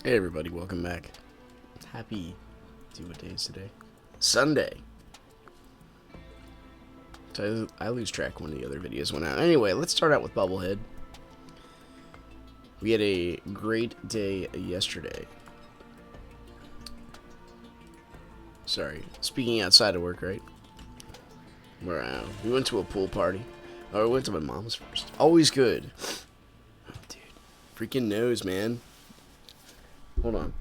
Hey everybody, welcome back. Happy, what day is today? Sunday. So I lose track when the other videos went out. Anyway, let's start out with Bubblehead. We had a great day yesterday. Sorry, speaking outside of work, right? Where we went to a pool party. Oh, we went to my mom's first. Always good. Oh, dude, freaking nose, man. Hold on.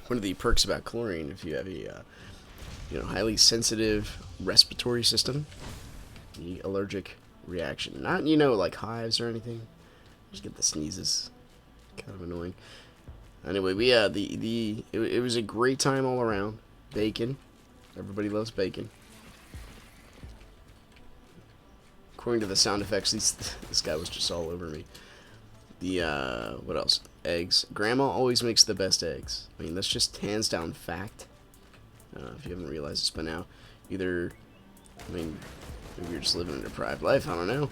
One of the perks about chlorine, if you have a highly sensitive respiratory system, the allergic reaction, not like hives or anything, just get the sneezes, kind of annoying. Anyway, we it was a great time all around. Bacon, everybody loves bacon. According to the sound effects, this guy was just all over me. What else? Eggs. Grandma always makes the best eggs. I mean, that's just hands down fact. If you haven't realized this by now, maybe you're just living a deprived life. I don't know.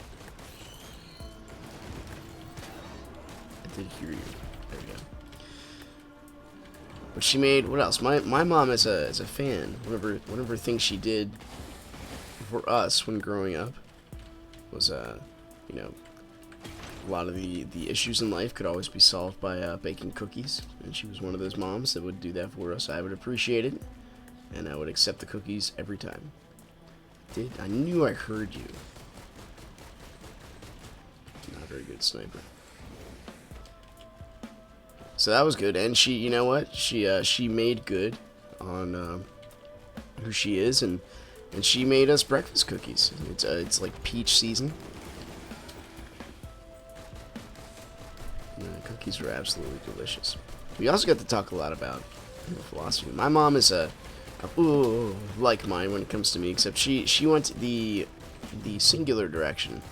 I did hear you. There you go. But she made what else? My mom is a fan. One of her things she did for us when growing up was a lot of the issues in life could always be solved by baking cookies, and she was one of those moms that would do that for us. I would appreciate it, and I would accept the cookies every time. I knew I heard you. Not a very good sniper. So that was good, and she, you know what? She made good on who she is, and she made us breakfast cookies. It's like peach season. The cookies were absolutely delicious. We also got to talk a lot about philosophy. My mom is like mine when it comes to me, except she went the singular direction.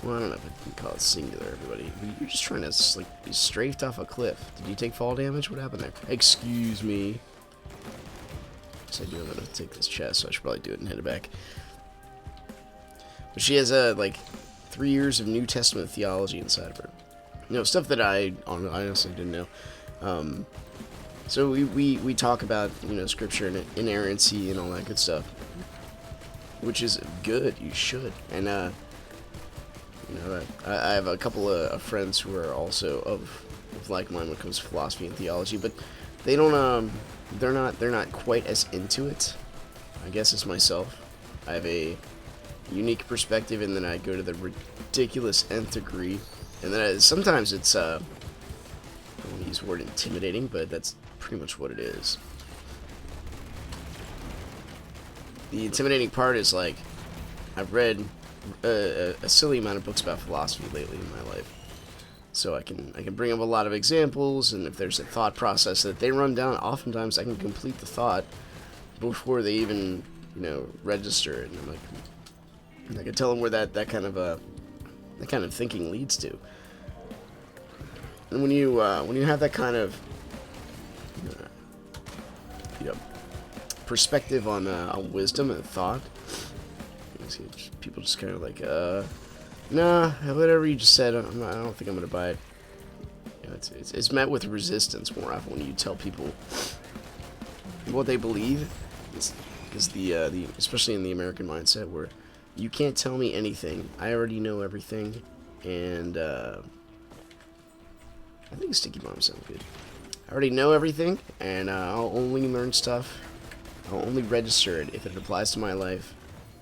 Well, I don't know if I can call it singular, everybody. You're just trying to be strafed off a cliff. Did you take fall damage? What happened there? Excuse me. So I do have to take this chest, so I should probably do it and head it back. But she has 3 years of New Testament theology inside of her. Stuff that I honestly didn't know. So we talk about scripture and inerrancy and all that good stuff, which is good. You should. And I have a couple of friends who are also of like mine when it comes to philosophy and theology, but they don't they're not quite as into it, I guess, as myself. I have a unique perspective, and then I go to the ridiculous nth degree, and then sometimes it's I don't want to use the word intimidating, but that's pretty much what it is. The intimidating part is I've read a silly amount of books about philosophy lately in my life, so I can bring up a lot of examples, and if there's a thought process that they run down, oftentimes I can complete the thought before they even register it, and I can tell them where that kind of thinking leads to. And when you have that kind of perspective on wisdom and thought, people just kind of nah, whatever you just said, I don't think I'm gonna buy it. It's met with resistance more often when you tell people what they believe. Because especially in the American mindset, where you can't tell me anything, I already know everything, and I think sticky bomb sounds good. I already know everything, and I'll only learn stuff. I'll only register it if it applies to my life,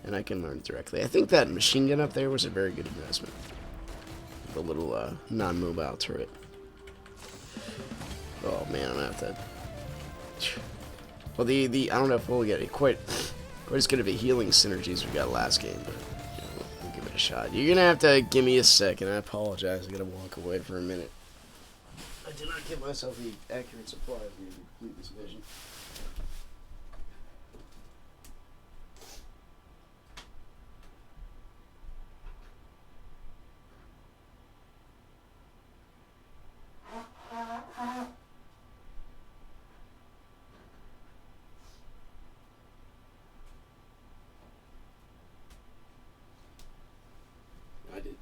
and I can learn directly. I think that machine gun up there was a very good investment. The little non-mobile turret. Oh man, I'm gonna have to. Well, I don't know if we'll get it quite as good of a healing synergy as we got last game, but we'll give it a shot. You're gonna have to give me a second. I apologize. I gotta walk away for a minute. I did not give myself the accurate supply of the complete this vision.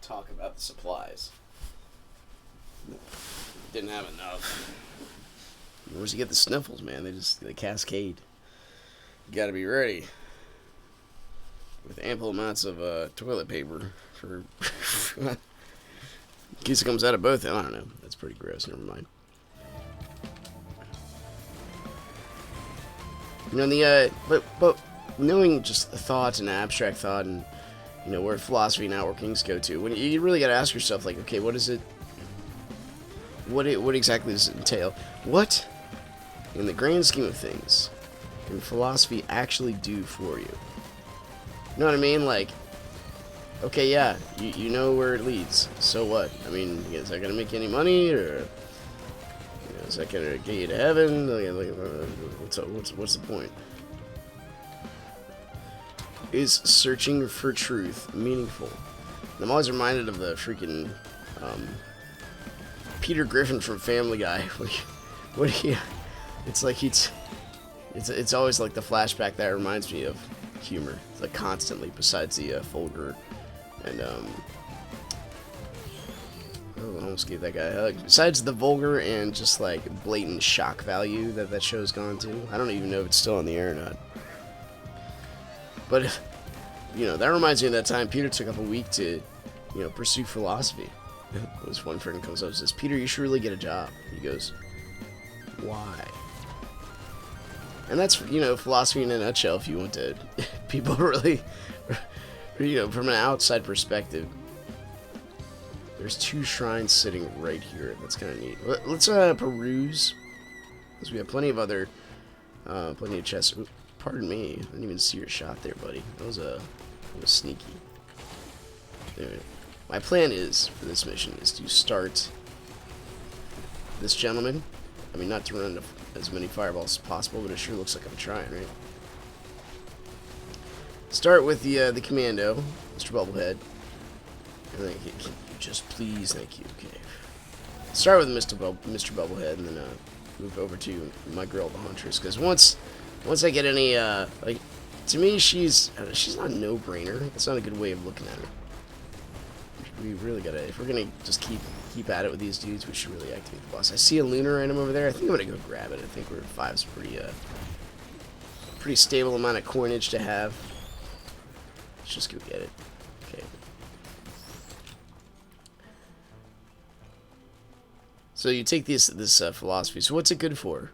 talk about the supplies. Didn't have enough. Once you get the sniffles, man, they cascade. You gotta be ready. With ample amounts of toilet paper for in case it comes out of both. I don't know. That's pretty gross. Never mind. You know the but knowing just thought and abstract thought and where philosophy and outworkings go to, when you really got to ask yourself, like, okay, what is it? What exactly does it entail? What, in the grand scheme of things, can philosophy actually do for you? You know what I mean? Like, okay, yeah, you know where it leads. So what? I mean, is that gonna make you any money, or is that gonna get you to heaven? What's the point? Is searching for truth meaningful? And I'm always reminded of the freaking Peter Griffin from Family Guy. What he? It's like it's always like the flashback that reminds me of humor. It's like constantly, besides the vulgar and I almost gave that guy a hug. Besides the vulgar and just like blatant shock value that show's gone to. I don't even know if it's still on the air or not. But that reminds me of that time Peter took up a week to pursue philosophy. This one friend comes up and says, "Peter, you should really get a job." He goes, "Why?" And that's philosophy in a nutshell. If you want to, people really, from an outside perspective. There's 2 shrines sitting right here. That's kind of neat. Let's peruse, because we have plenty of other, plenty of chests. Ooh, pardon me, I didn't even see your shot there, buddy. That was sneaky. Anyway, my plan is for this mission is to start this gentleman. I mean, not to run into as many fireballs as possible, but it sure looks like I'm trying, right? Start with the commando, Mr. Bubblehead. And then just please, thank you. Okay. Start with Mr. Bubblehead, and then move over to my girl, the Huntress. Because once I get any like, to me, she's not a no-brainer. That's not a good way of looking at her. We really gotta, if we're gonna just keep at it with these dudes, we should really activate the boss. I see a lunar item over there. I think I'm gonna go grab it. I think we're 5's pretty stable amount of coinage to have. Let's just go get it. Okay. So you take this philosophy. So what's it good for?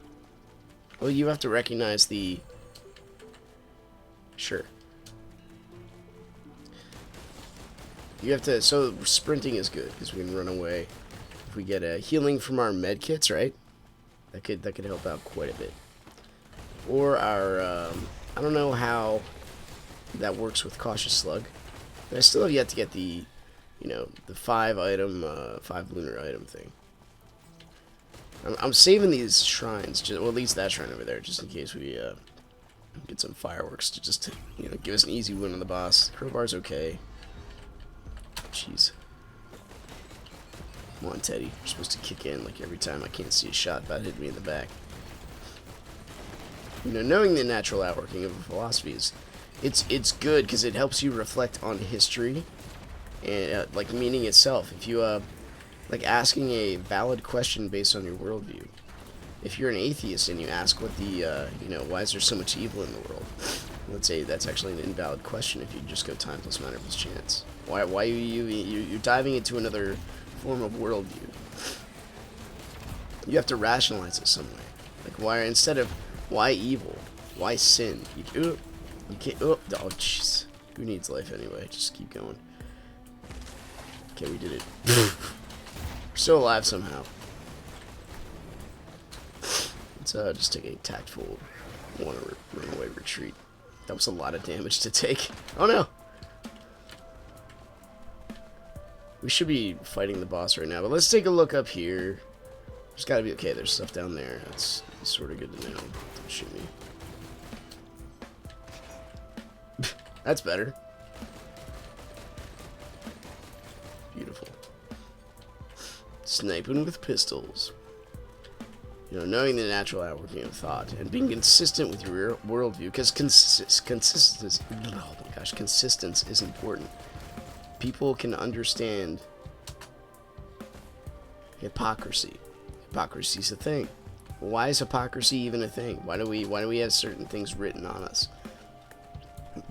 Well, you have to recognize the. Sure. You have to. So sprinting is good because we can run away. If we get a healing from our med kits, right? That could help out quite a bit. Or our. I don't know how that works with Cautious Slug, but I still have yet to get the, the 5 lunar item thing. I'm saving these shrines, well, at least that shrine over there, just in case we get some fireworks to just give us an easy win on the boss. Crowbar's okay. Jeez. Come on, Teddy. You're supposed to kick in like every time I can't see a shot about hitting me in the back. Knowing the natural outworking of a philosophy is, it's good because it helps you reflect on history and like meaning itself. If you like asking a valid question based on your worldview. If you're an atheist and you ask what the why is there so much evil in the world? Let's say that's actually an invalid question if you just go time plus matter plus chance. Why you're diving into another form of worldview. You have to rationalize it some way. Like why, instead of why evil, why sin? You can't. Oh jeez. Who needs life anyway? Just keep going. Okay, we did it. We're still alive somehow. Let's just take a tactful run away retreat. That was a lot of damage to take. Oh no! We should be fighting the boss right now, but let's take a look up here. There's gotta be, okay, there's stuff down there. That's sort of good to know. Don't shoot me. That's better. Beautiful. Sniping with pistols. Knowing the natural outworking of thought and being consistent with your worldview, because consistency is important. people can understand hypocrisy. Hypocrisy's a thing. Why is hypocrisy even a thing? Why do we have certain things written on us?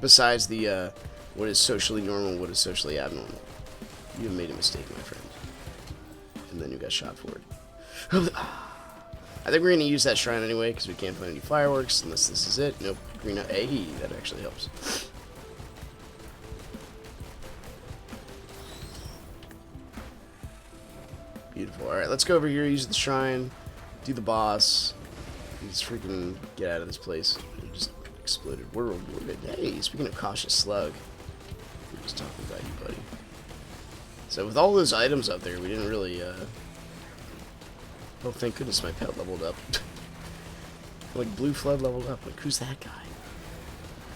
Besides the what is socially normal, what is socially abnormal. You have made a mistake, my friend. And then you got shot for it. I think we're gonna use that shrine anyway because we can't find any fireworks unless this is it. Nope. Green. Hey, that actually helps. Beautiful. All right, let's go over here. Use the shrine. Do the boss. Let's freaking get out of this place. It just exploded. We're good. Hey, speaking of cautious slug, we're just talking about you, buddy. So with all those items up there, we didn't really. Oh, thank goodness my pet leveled up. Like Blue Flood leveled up. Like, who's that guy?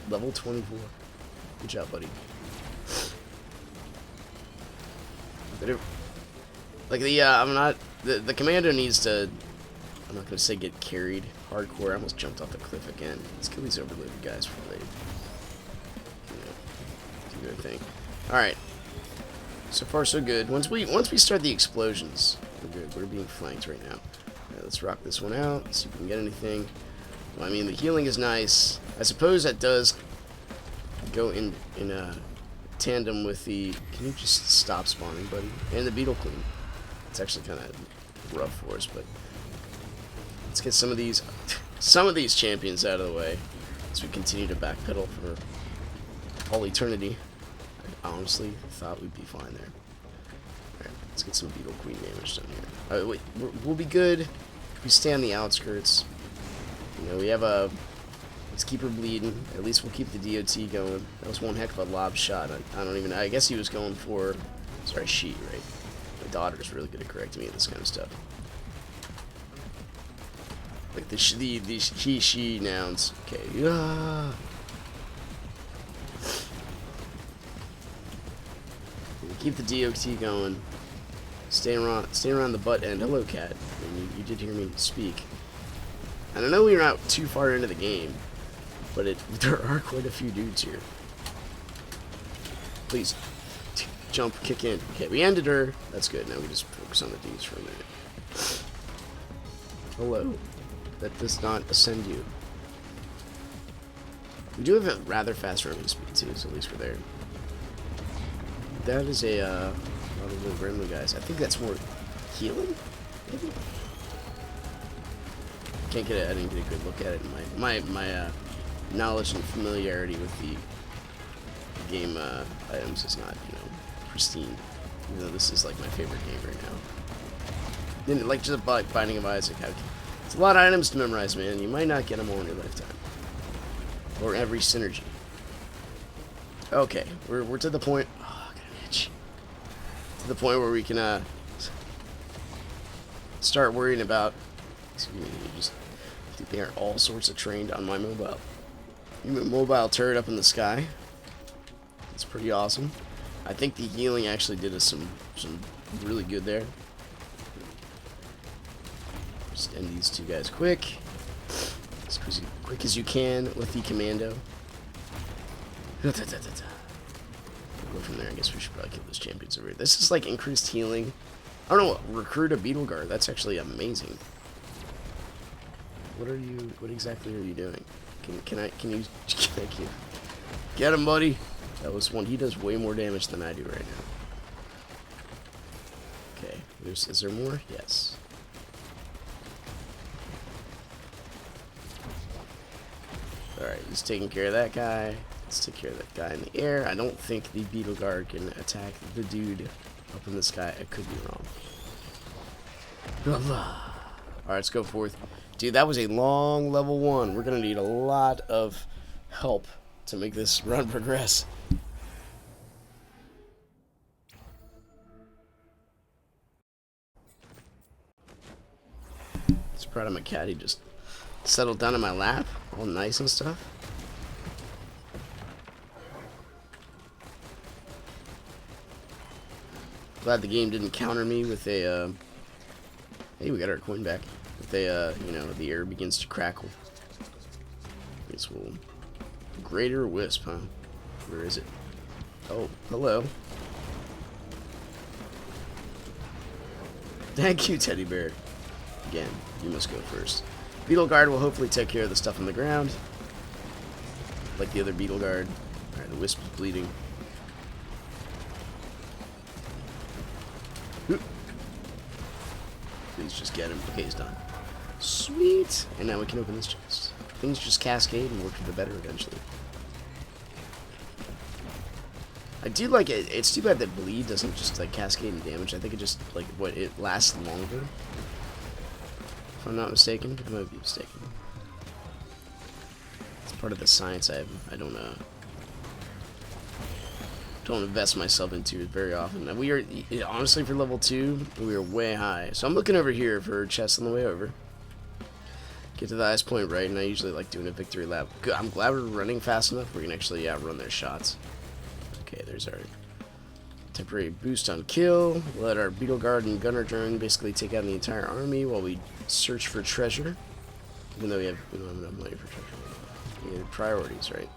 Level 24. Good job, buddy. Like the commando needs to. I'm not gonna say get carried hardcore. I almost jumped off the cliff again. Let's kill these overloaded guys before they, do their thing. All right. So far, so good. Once we start the explosions, we're good. We're being flanked right now. All right, let's rock this one out. See if we can get anything. Well, I mean, the healing is nice. I suppose that does go in tandem with the. Can you just stop spawning, buddy? And the Beetle Queen. It's actually kind of rough for us, but let's get some of these champions out of the way as we continue to backpedal for all eternity. I honestly thought we'd be fine there. Alright, let's get some Beetle Queen damage done here. Alright, wait, we'll be good if we stay on the outskirts. You know, we have a. Let's keep her bleeding. At least we'll keep the DOT going. That was one heck of a lob shot. I don't even. I guess he was going for. Sorry, she, right? My daughter's really good at correcting me at this kind of stuff. Like the she nouns. Okay. Keep the DOT going. Stay around the butt end. Hello, cat. I mean, you did hear me speak. And I know we're not too far into the game, but there are quite a few dudes here. Please, jump, kick in. Okay, we ended her. That's good. Now we just focus on the dudes for a minute. Hello. That does not ascend you. We do have a rather fast running speed too, so at least we're there. That is a lot of little gremlin guys. I think that's more healing, maybe. I didn't get a good look at it. My knowledge and familiarity with the game items is not, pristine. Even though this is like my favorite game right now. Then, like just like Binding of Isaac, it's a lot of items to memorize, man. You might not get them all in your lifetime, or every synergy. Okay, we're to the point. Oh, I got an itch. To the point where we can start worrying about. Excuse me, just they are all sorts of trained on my mobile. Mobile turret up in the sky. It's pretty awesome. I think the healing actually did us some really good there. Just end these two guys quick. As quick as you can with the commando. We'll go from there. I guess we should probably kill those champions over here. This is like increased healing. I don't know. Recruit a beetle guard. That's actually amazing. What exactly are you doing? Can you get him, buddy? That was one. He does way more damage than I do right now. Okay. Is there more? Yes. Alright, he's taking care of that guy. Let's take care of that guy in the air. I don't think the beetle guard can attack the dude up in the sky. I could be wrong. Alright, let's go forth. Dude, that was a long level 1. We're going to need a lot of help to make this run progress. Just proud of my cat. He just settled down in my lap. All nice and stuff. Glad the game didn't counter me with a, hey, we got our coin back. With a, the air begins to crackle. Guess we'll... Greater Wisp, huh? Where is it? Oh, hello. Thank you, Teddy Bear. Again, you must go first. Beetle Guard will hopefully take care of the stuff on the ground. Like the other Beetle Guard. Alright, the Wisp is bleeding. Please just get him. Okay, he's done. Sweet! And now we can open this chest. Things just cascade and work for the better eventually. I do like it. It's too bad that bleed doesn't just like cascade and damage. I think it just like it lasts longer. If I'm not mistaken, I might be mistaken. It's part of the science I don't invest myself into it very often. We are honestly for level 2, we are way high. So I'm looking over here for chests on the way over. Get to the highest point right, and I usually like doing a victory lap. Good. I'm glad we're running fast enough. We can actually outrun their shots. Okay, there's our temporary boost on kill. Let our Beetle Guard and Gunner Drone basically take out the entire army while we search for treasure. Even though we don't have enough money for treasure. We need priorities, right?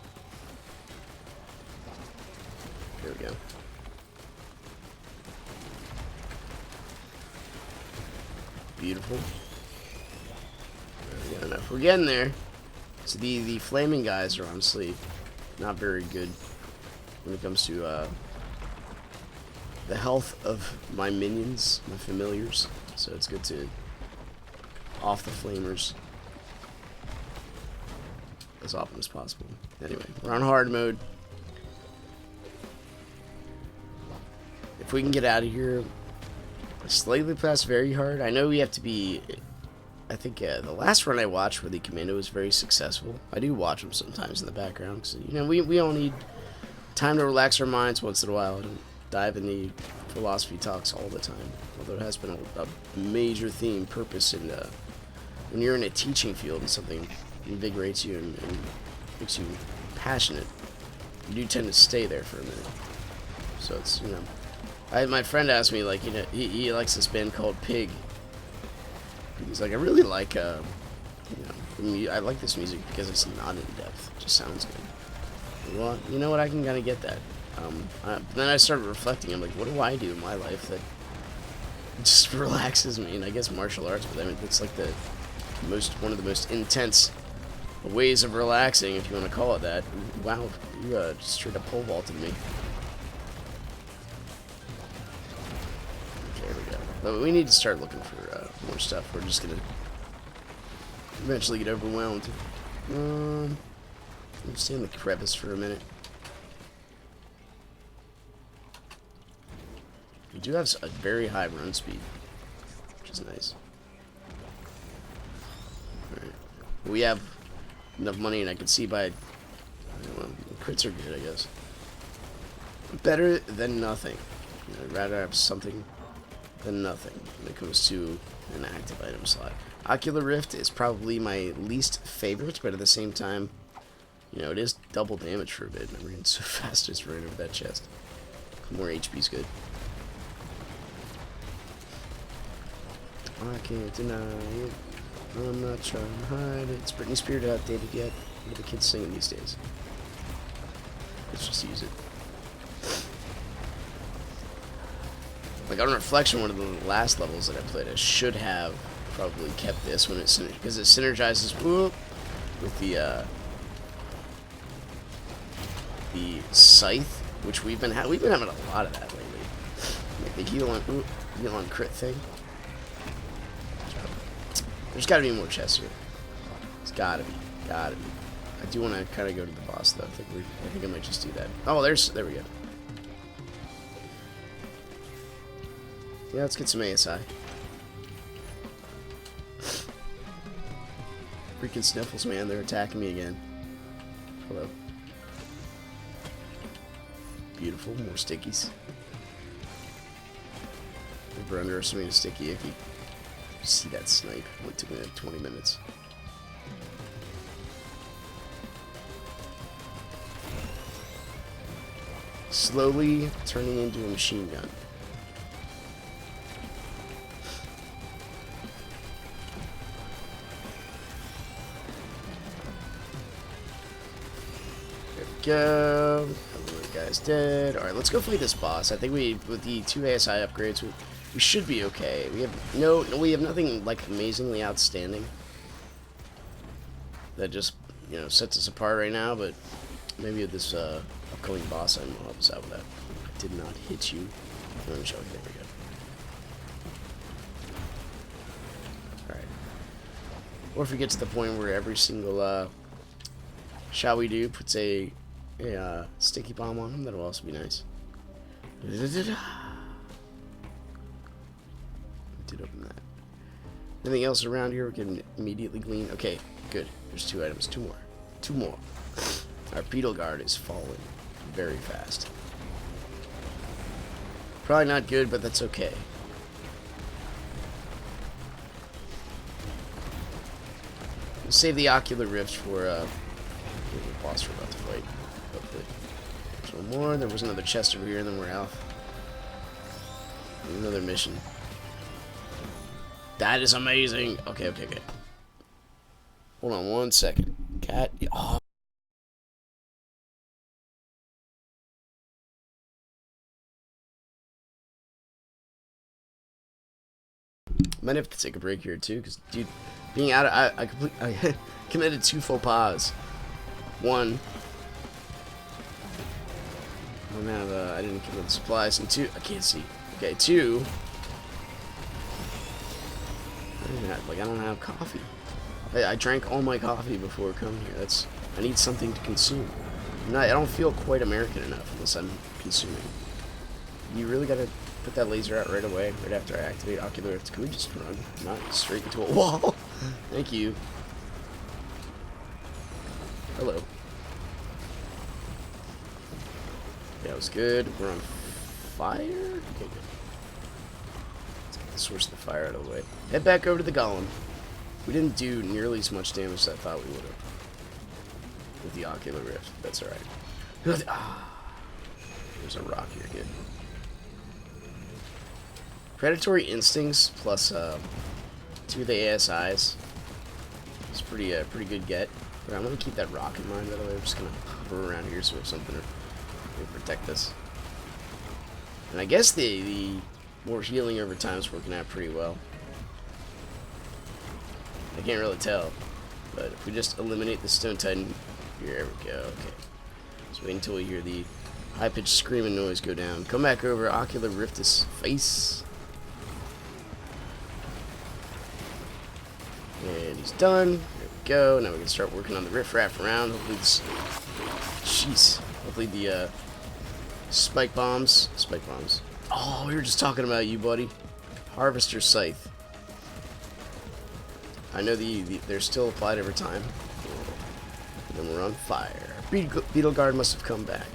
There we go. Beautiful. There we go. Enough. We're getting there. So the flaming guys are honestly not very good when it comes to the health of my minions, my familiars. So it's good to off the flamers as often as possible. Anyway, we're on hard mode. If we can get out of here slightly past very hard, I know we have to be. I think the last run I watched where the commando was very successful. I do watch them sometimes in the background because we all need time to relax our minds once in a while. I don't dive in the philosophy talks all the time. Although it has been a major theme, purpose, and when you're in a teaching field and something invigorates you and makes you passionate, you do tend to stay there for a minute. So it's my friend asked me like he likes this band called Pig. He's like, I really like I like this music because it's not in depth. It just sounds good. Well, you know what? I can kind of get that. Then I started reflecting. I'm like, what do I do in my life that just relaxes me? And I guess martial arts, but I mean, it's like one of the most intense ways of relaxing, if you want to call it that. Wow, you just straight up pole vaulted me. Okay, there we go. But we need to start looking for more stuff. We're just gonna eventually get overwhelmed. Let me stay in the crevice for a minute. We do have a very high run speed, which is nice. Alright. We have enough money, and I can see by crits are good, I guess. Better than nothing. I'd rather have something than nothing when it comes to an active item slot. Ocular Rift is probably my least favorite, but at the same time, it is double damage for a bit. I ran so fast, just ran over that chest. More HP's good. I can't deny it. I'm not trying to hide it. It's Britney Spears outdated yet. What are the kids singing these days? Let's just use it. Like on reflection, one of the last levels that I played, I should have probably kept this when because it synergizes with the scythe, which we've been having a lot of that lately. Like the heal on crit thing. There's got to be more chests here. It's gotta be. I do want to kind of go to the boss though. I think I might just do that. Oh, there we go. Yeah, let's get some ASI. Freaking sniffles, man. They're attacking me again. Hello. Beautiful. More stickies. Never underestimate a sticky icky. See that snipe. It took me like 20 minutes. Slowly turning into a machine gun. Go. The guy's dead. Alright, let's go fight this boss. I think with the 2 ASI upgrades, we should be okay. We have nothing like amazingly outstanding that just, you know, sets us apart right now, but maybe this upcoming boss item will help us out with that. I did not hit you. Let me show you. There we go. Alright. Or if we get to the point where every single shall we do puts a sticky bomb on him, that'll also be nice. Did open that. Anything else around here we can immediately glean? Okay, good. There's 2 items. 2 more. 2 more. Our beetle guard is falling very fast. Probably not good, but that's okay. We'll save the ocular rift for the boss we're about to fight. Hopefully. There's one more. There was another chest over here, and then we're out. Another mission. That is amazing. Okay. Hold on 1 second. Cat. Oh. Might have to take a break here too, because dude, being out of I committed 2 faux pas. 1, I didn't commit the supplies, and 2, I can't see. Okay, 2. I don't have coffee. I drank all my coffee before coming here. I need something to consume. I don't feel quite American enough unless I'm consuming. You really gotta put that laser out right away, right after I activate ocular rift. Can we just run? Not straight into a wall. Thank you. Hello. Yeah, that was good. We're on fire? Okay, good. Let's get the source of the fire out of the way. Head back over to the golem. We didn't do nearly as much damage as I thought we would have with the ocular rift. That's alright. There's a rock here, good. Predatory instincts plus 2 of the ASIs. It's pretty good get. But I'm gonna keep that rock in mind. By the way, I'm just gonna hover around here so we have something to protect us. And I guess the more healing over time is working out pretty well. I can't really tell, but if we just eliminate the Stone Titan, here we go. Okay, just wait until we hear the high-pitched screaming noise go down. Come back over, ocular rift his face. And he's done. There we go. Now we can start working on the riff-raff around. Hopefully this... Jeez. Hopefully the spike bombs. Oh, we were just talking about you, buddy. Harvester Scythe. I know they're still applied over time. And then we're on fire. Beetle Guard must have come back.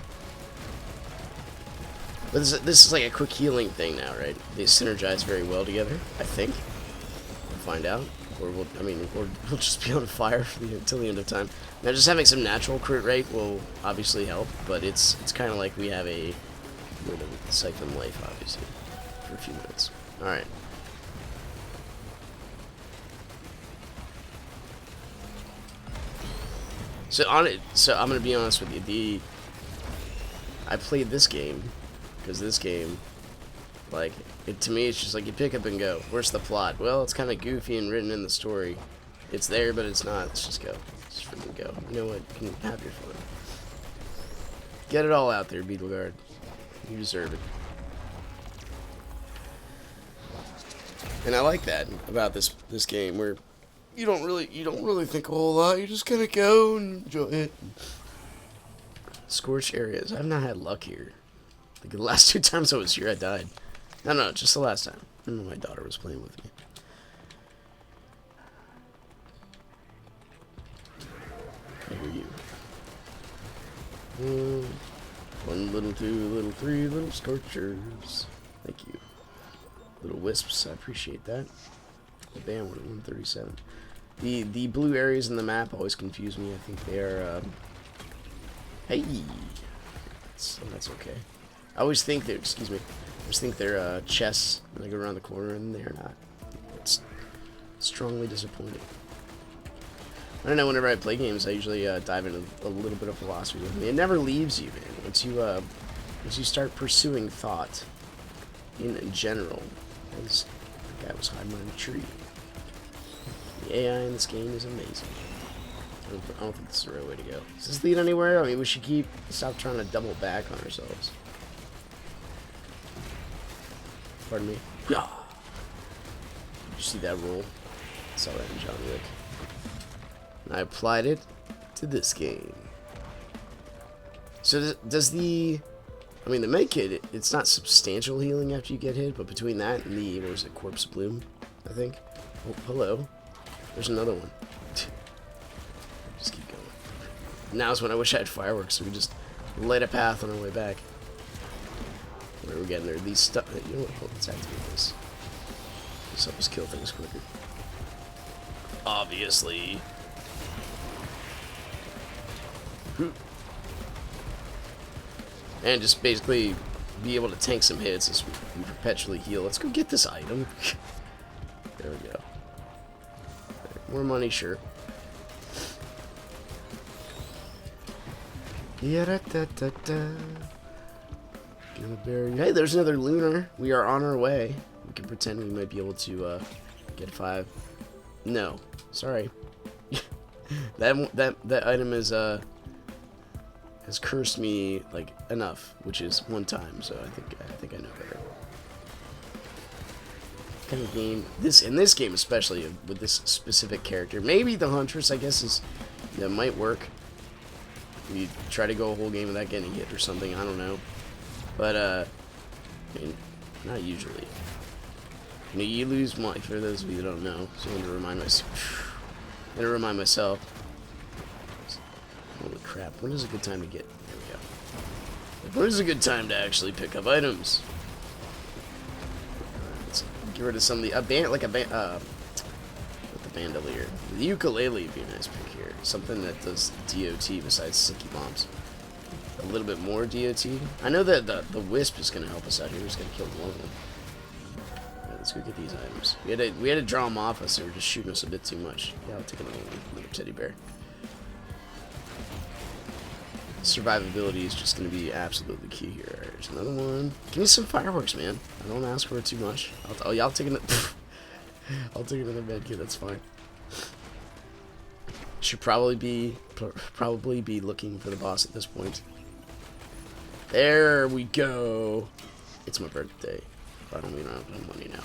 But this is like a quick healing thing now, right? They synergize very well together, I think. We'll find out. Or we'll just be on fire until the end of time. Now, just having some natural crit rate will obviously help, but it's kind of like we have a little siphon life, obviously, for a few minutes. All right. So I'm gonna be honest with you. I played this game because this game, like, to me, it's just like you pick up and go. Where's the plot? Well, it's kind of goofy and written in the story. It's there, but it's not. Let's just go. Just freaking go. You know what? You can have your fun. Get it all out there, Beetle Guard. You deserve it. And I like that about this game, where you don't really think a whole lot. You just kind of go and enjoy it. Scorched areas. I've not had luck here. Like the last 2 times I was here, I died. No, just the last time. I remember my daughter was playing with me. I hear you. 1, little 2, little 3, little scorchers. Thank you. Little wisps, I appreciate that. Bam, we're at 137. The blue areas in the map always confuse me. I think they are, hey! That's okay. I always think they're, excuse me, I always think they're, chests when I go around the corner, and they're not. It's strongly disappointing. I don't know, whenever I play games, I usually, dive into a little bit of philosophy with me. It never leaves you, man. Once you start pursuing thought in general, That guy was hiding behind a tree. The AI in this game is amazing. I don't think this is the right way to go. Does this lead anywhere? I mean, we should stop trying to double back on ourselves. Pardon me. Yeah. Did you see that roll? I saw that in John Wick. And I applied it to this game. So does the... I mean, the med kit, it's not substantial healing after you get hit, but between that and the, what was it, Corpse Bloom, I think? Oh, hello. There's another one. Just keep going. Now's when I wish I had fireworks, so we just light a path on our way back. Where we're getting there. These stuff. You know what? Hold, let's activate this. This helps us kill things quicker. Obviously. And just basically be able to tank some hits as we perpetually heal. Let's go get this item. There we go. More money, sure. Hey, there's another lunar. We are on our way. We can pretend we might be able to get 5. No, sorry. that item is has cursed me like enough, which is 1 time. So I think I know better. Kind of game in this game, especially with this specific character. Maybe the Huntress, I guess, that might work. We try to go a whole game without getting hit or something. I don't know, but I mean, not usually. You know, you lose money, for those of you that don't know. So I'm gonna remind myself. Holy crap! When is a good time to get? There we go. When is a good time to actually pick up items? Let's get rid of some of the with the bandolier. The ukulele would be a nice pick here. Something that does DOT besides sticky bombs. A little bit more DOT. I know that the wisp is going to help us out here. We're just going to kill one of them. Alright, let's go get these items. We had to draw them off us. They were just shooting us a bit too much. Yeah, I'll take another teddy bear. Survivability is just going to be absolutely key here. Right, there's another one. Give me some fireworks, man. I don't ask for it too much. I'll take another. I'll take another med kit. That's fine. Should probably be looking for the boss at this point. There we go. It's my birthday. I don't mean I don't have money now.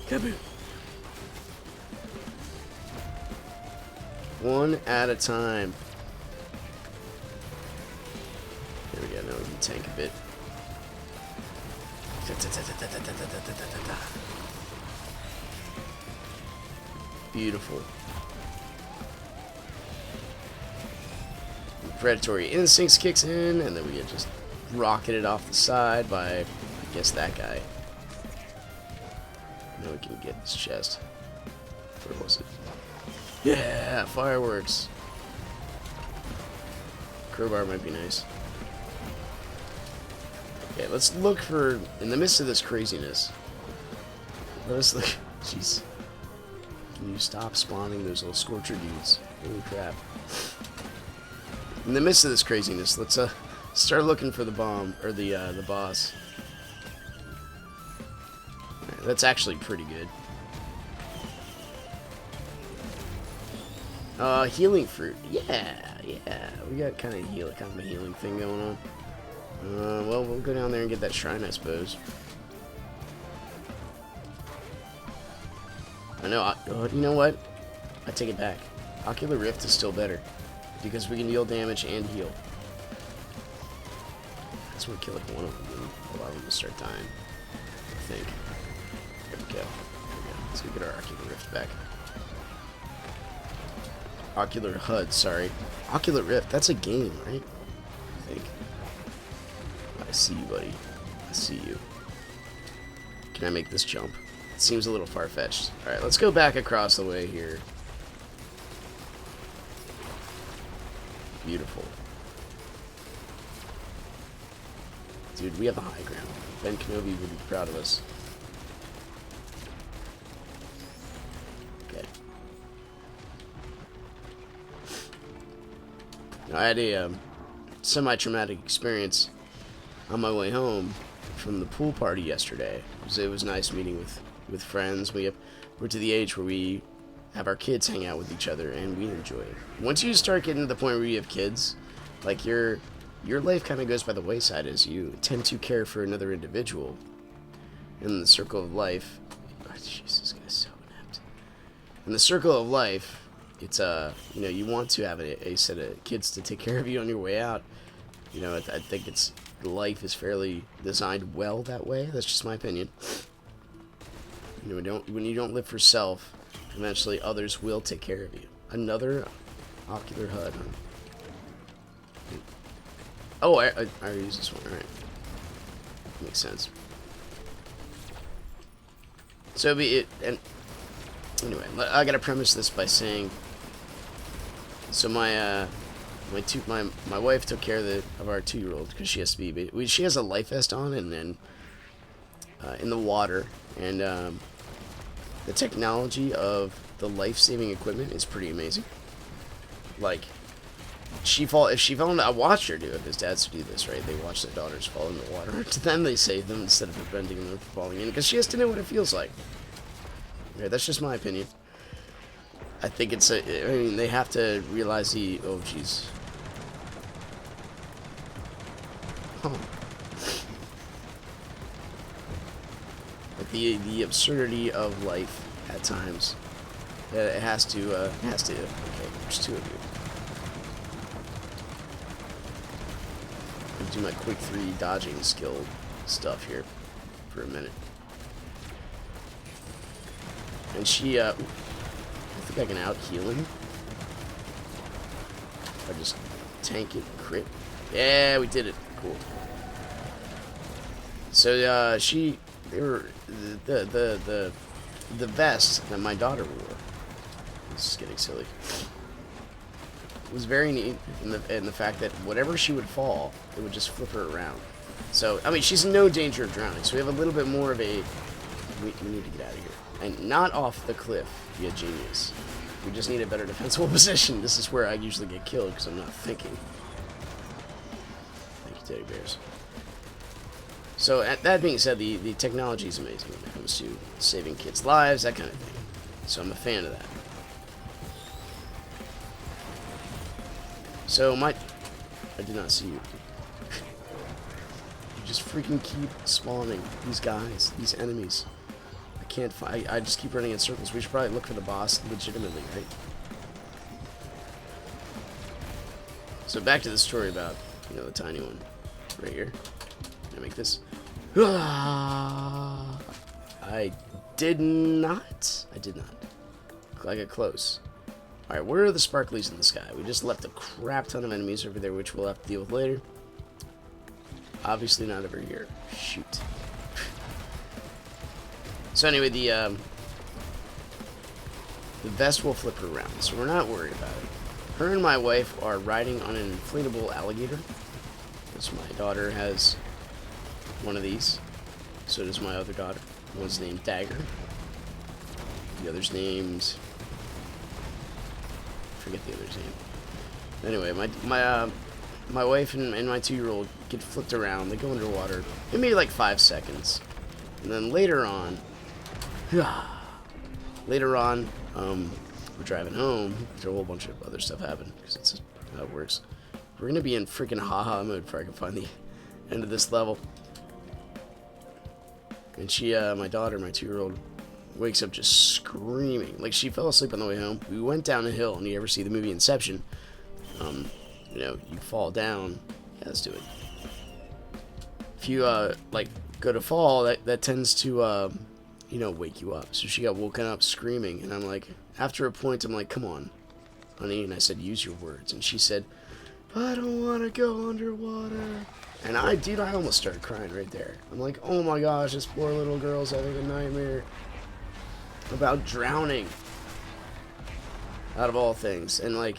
Kaboom. One at a time. There we go. Now we can tank a bit. Beautiful. Predatory instincts kicks in, and then we get just rocketed off the side by, I guess, that guy. Now we can get this chest. Where was it? Yeah, fireworks. Crowbar might be nice. Okay, let's look for, in the midst of this craziness, let us look. Jeez. Can you stop spawning those little scorcher dudes? Holy crap. In the midst of this craziness, let's start looking for the bomb, or the boss. Right, that's actually pretty good. Healing fruit. Yeah. We got kind of a healing thing going on. Well, we'll go down there and get that shrine, I suppose. I know. You know what? I take it back. Ocular Rift is still better because we can deal damage and heal. That's where we kill like one of them and allow them to start dying. I think. There we go. There we go. Let's go get our Ocular Rift back. Ocular HUD, sorry. Ocular Rift, that's a game, right? I think. I see you, buddy. I see you. Can I make this jump? It seems a little far-fetched. Alright, let's go back across the way here. Beautiful. Dude, we have the high ground. Ben Kenobi would be proud of us. Okay. I had a semi-traumatic experience on my way home from the pool party yesterday. It was nice meeting with friends. We're to the age where we have our kids hang out with each other, and we enjoy it. Once you start getting to the point where you have kids, like your life kind of goes by the wayside as you tend to care for another individual in the circle of life. Oh, Jesus, this guy's so inept. In the circle of life, it's you want to have a set of kids to take care of you on your way out. I think life is fairly designed well that way. That's just my opinion. When you don't live for self, eventually others will take care of you. Another ocular HUD. Oh, I already used this one. All right, makes sense. So and anyway, I gotta premise this by saying. So my wife took care of our 2-year-old because she has to be. She has a life vest on and then in the water, and the technology of the life-saving equipment is pretty amazing. Like, if she fell into, I watched her do it, because dads do this, right? They watch their daughters fall in the water, then they save them instead of preventing them from falling in, because she has to know what it feels like. Yeah, that's just my opinion. I think they have to realize oh, jeez. Huh. Like the absurdity of life at times. It has to, okay, there's 2 of you. I'll do my quick 3 dodging skill stuff here for a minute. And she, I think I can out-heal him. If I just tank it, crit. Yeah, we did it. Cool. So, they were, the vest that my daughter wore, this is getting silly, was very neat in the fact that whatever she would fall, it would just flip her around. So, I mean, she's in no danger of drowning, so we have a little bit more of a, we need to get out of here. And not off the cliff, via genius. We just need a better defensible position. This is where I usually get killed, because I'm not thinking. Thank you, teddy bears. So, that being said, the technology is amazing when it comes to saving kids' lives, that kind of thing. So I'm a fan of that. So I did not see you. You just freaking keep spawning these guys, these enemies. I can't find. I just keep running in circles. We should probably look for the boss legitimately, right? So back to the story about, the tiny one right here. Can I make this? I did not. I got close. Alright, where are the sparklies in the sky? We just left a crap ton of enemies over there, which we'll have to deal with later. Obviously not over here. Shoot. So anyway, the vest will flip her around, so we're not worried about it. Her and my wife are riding on an inflatable alligator. Because my daughter has one of these. So does my other daughter. One's named Dagger. The other's named... I forget the other's name. Anyway, my wife and my 2-year-old get flipped around. They go underwater. It may be like 5 seconds. And then later on... we're driving home. There's a whole bunch of other stuff happened. Because it's just how it works. We're going to be in freaking haha mode before I can find the end of this level. And she, my daughter, my 2-year-old, wakes up just screaming. Like, she fell asleep on the way home. We went down a hill, and you ever see the movie Inception? You fall down. Yeah, let's do it. If you, go to fall, that tends to, wake you up. So she got woken up screaming, and I'm like, after a point, I'm like, come on, honey. And I said, use your words. And she said, I don't want to go underwater. And I almost started crying right there. I'm like, oh my gosh, this poor little girl's having a nightmare about drowning. Out of all things. And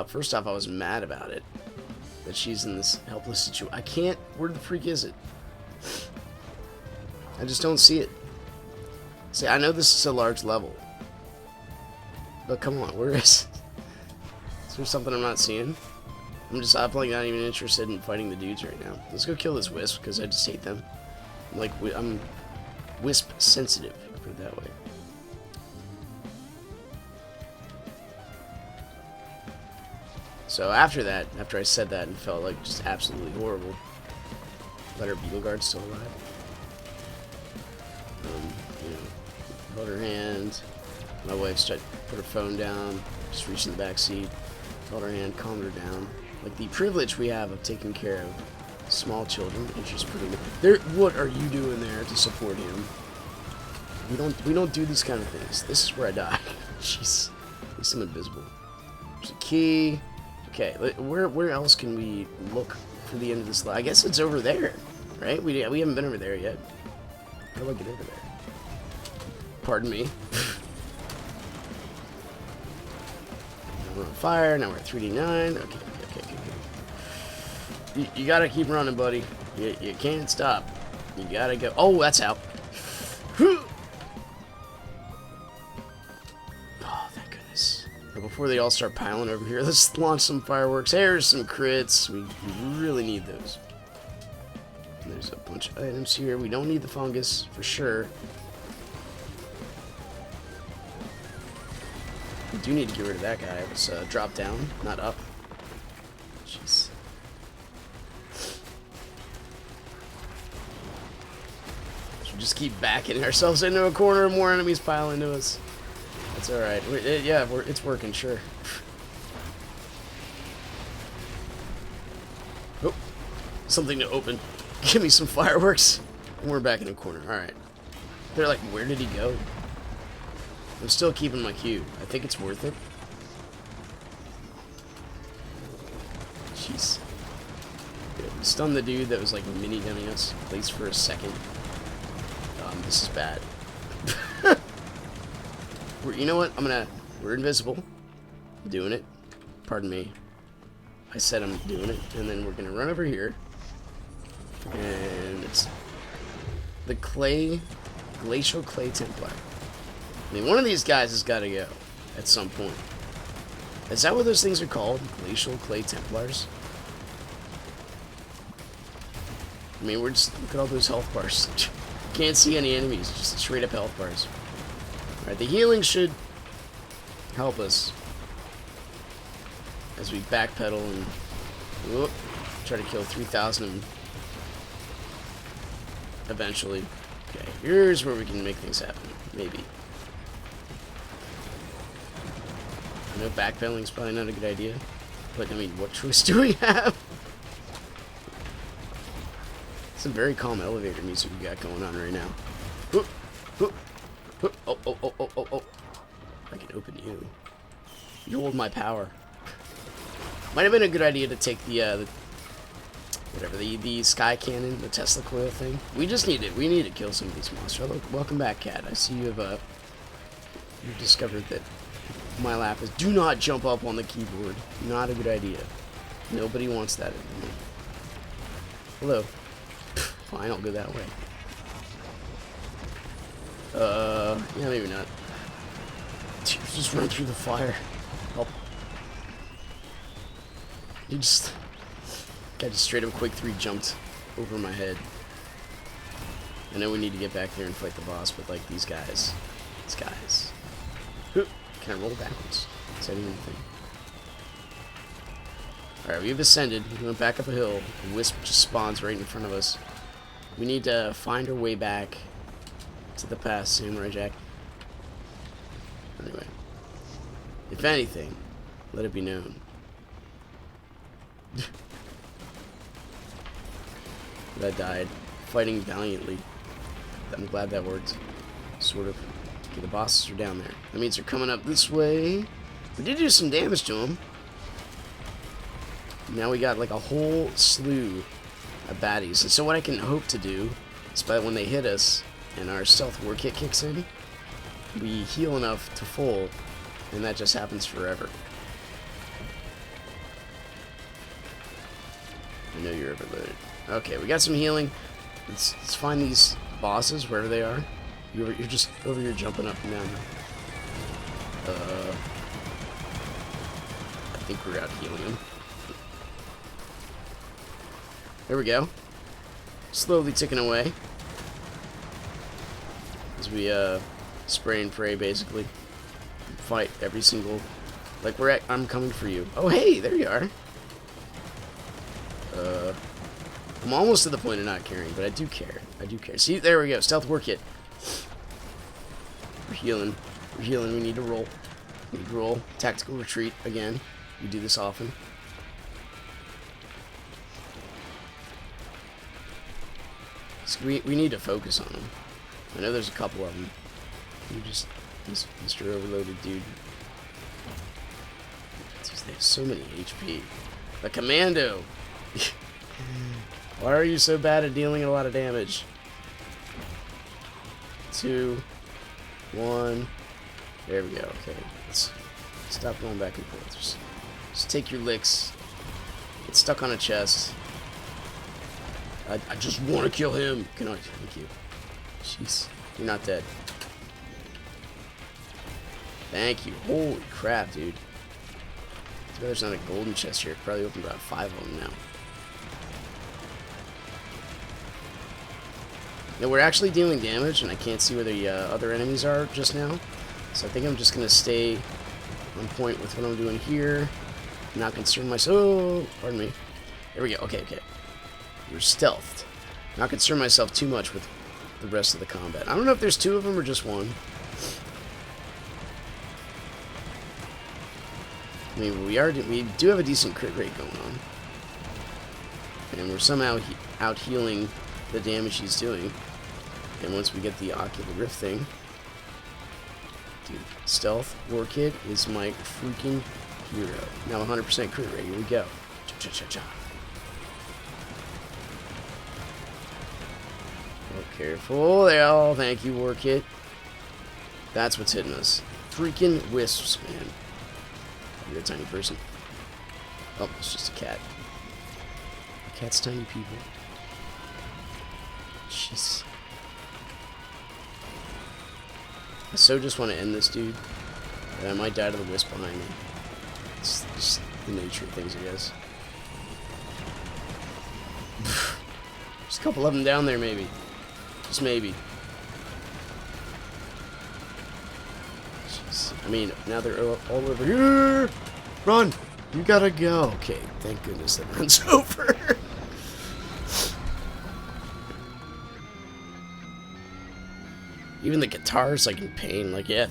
first off, I was mad about it. That she's in this helpless situation. Where the freak is it? I just don't see it. See, I know this is a large level. But come on, where is it? Is there something I'm not seeing? I'm like not even interested in fighting the dudes right now. Let's go kill this wisp because I just hate them. Like I'm wisp sensitive, put it that way. So after that, after I said that and felt like just absolutely horrible, let our beetle guard still alive. You know, held her hand. My wife put her phone down, just reached in the back seat, held her hand, calmed her down. Like the privilege we have of taking care of small children and just putting them there. What are you doing there to support him? We don't do these kind of things. This is where I die. Jeez, at least I'm invisible. There's a key. Okay, where else can we look for the end of this line? I guess it's over there, right? We haven't been over there yet. How do I get over there? Pardon me. Now we're on fire. Now we're at 3D9. Okay. You gotta keep running, buddy. You can't stop. You gotta go. Oh, that's out. Oh, thank goodness. But before they all start piling over here, let's launch some fireworks. Here's some crits. We really need those. And there's a bunch of items here. We don't need the fungus, for sure. We do need to get rid of that guy. Let's drop down, not up. Jeez. Just keep backing ourselves into a corner, more enemies pile into us. That's alright. Yeah, it's working, sure. Oh, something to open. Give me some fireworks. And we're back in a corner. Alright. They're like, where did he go? I'm still keeping my Q. I think it's worth it. Jeez. Good. Stun the dude that was like mini-gunning us, at least for a second. This is bad. You know what? We're invisible. I'm doing it. Pardon me. I said I'm doing it. And then we're gonna run over here. And it's the Glacial Clay Templar. I mean, one of these guys has got to go at some point. Is that what those things are called? Glacial Clay Templars? I mean, look at all those health bars. Can't see any enemies, just straight up health bars. Alright, the healing should help us as we backpedal and try to kill 3,000 eventually. Okay, here's where we can make things happen. Maybe. I know backpedaling is probably not a good idea, but I mean, what choice do we have? Some very calm elevator music we got going on right now. Oh. I can open you. You hold my power. Might have been a good idea to take the sky cannon, the Tesla coil thing. We need to kill some of these monsters. Welcome back, Cat. I see you've discovered that my lap is do not jump up on the keyboard. Not a good idea. Nobody wants that anymore. Hello. Fine, I'll go that way. Yeah, maybe not. Just run through the fire. Help. Guy just straight up quick 3 jumped over my head. I know we need to get back there and fight the boss, but like these guys. Can I roll backwards? Is that even a thing? Alright, we've ascended. We went back up a hill. The wisp just spawns right in front of us. We need to find our way back to the past, Samurai Jack. Anyway. If anything, let it be known. That I died. Fighting valiantly. I'm glad that worked. Sort of. Okay, the bosses are down there. That means they're coming up this way. We did do some damage to them. Now we got like a whole slew of baddies. And so what I can hope to do is by when they hit us and our stealth war kit kicks in, we heal enough to full, and that just happens forever. I know you're overloaded. Okay, we got some healing. Let's find these bosses wherever they are. You're just over here jumping up and down. I think we're out healing them. There we go. Slowly ticking away. As we, spray and pray, basically. Fight every single... Like, I'm coming for you. Oh, hey, there you are. I'm almost to the point of not caring, but I do care. I do care. See, there we go. Stealth work it. We're healing. We're healing. We need to roll. We need to roll. Tactical retreat again. We do this often. So we need to focus on them. I know there's a couple of them. You just... This Mr. Overloaded dude. Jeez, they have so many HP. The commando! Why are you so bad at dealing a lot of damage? 2, 1. There we go. Okay, let's stop going back and forth. Just take your licks. Get stuck on a chest. I just want to kill him. Can I? Thank you. Jeez, you're not dead. Thank you. Holy crap, dude. There's not a golden chest here. Probably opened about 5 of them now. Now we're actually dealing damage, and I can't see where the other enemies are just now. So I think I'm just going to stay on point with what I'm doing here. Not concern myself. Oh, pardon me. There we go. Okay, okay. We're stealthed. Not concern myself too much with the rest of the combat. I don't know if there's 2 of them or just 1. I mean, we do have a decent crit rate going on. And we're somehow out healing the damage he's doing. And once we get the ocular rift thing, dude, stealth war kit is my freaking hero. Now 100% crit rate. Here we go. Cha-cha-cha-cha. Oh, careful. Oh, thank you, war kit. That's what's hitting us. Freaking wisps, man. You're a tiny person. Oh, it's just a cat. Cats, tiny people. Jeez. I so just want to end this dude, but I might die to the wisp behind me. It's just the nature of things, I guess. There's a couple of them down there, maybe. Just maybe. Jeez. I mean, now they're all over here. Run! You gotta go. Okay, thank goodness that run's over. Even the guitar's like in pain. Like, yeah,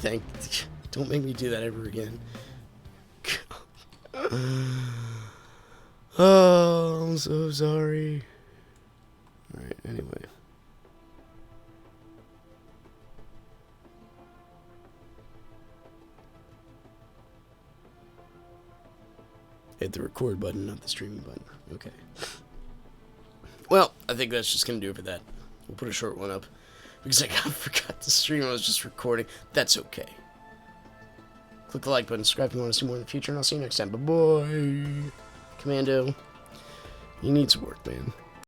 don't make me do that ever again. Oh, I'm so sorry. Alright, anyway. Hit the record button, not the streaming button. Okay. Well, I think that's just gonna do it for that. We'll put a short one up. Because I forgot to stream, I was just recording. That's okay. Click the like button, subscribe if you want to see more in the future, and I'll see you next time. Bye-bye. Commando, you need some work, man.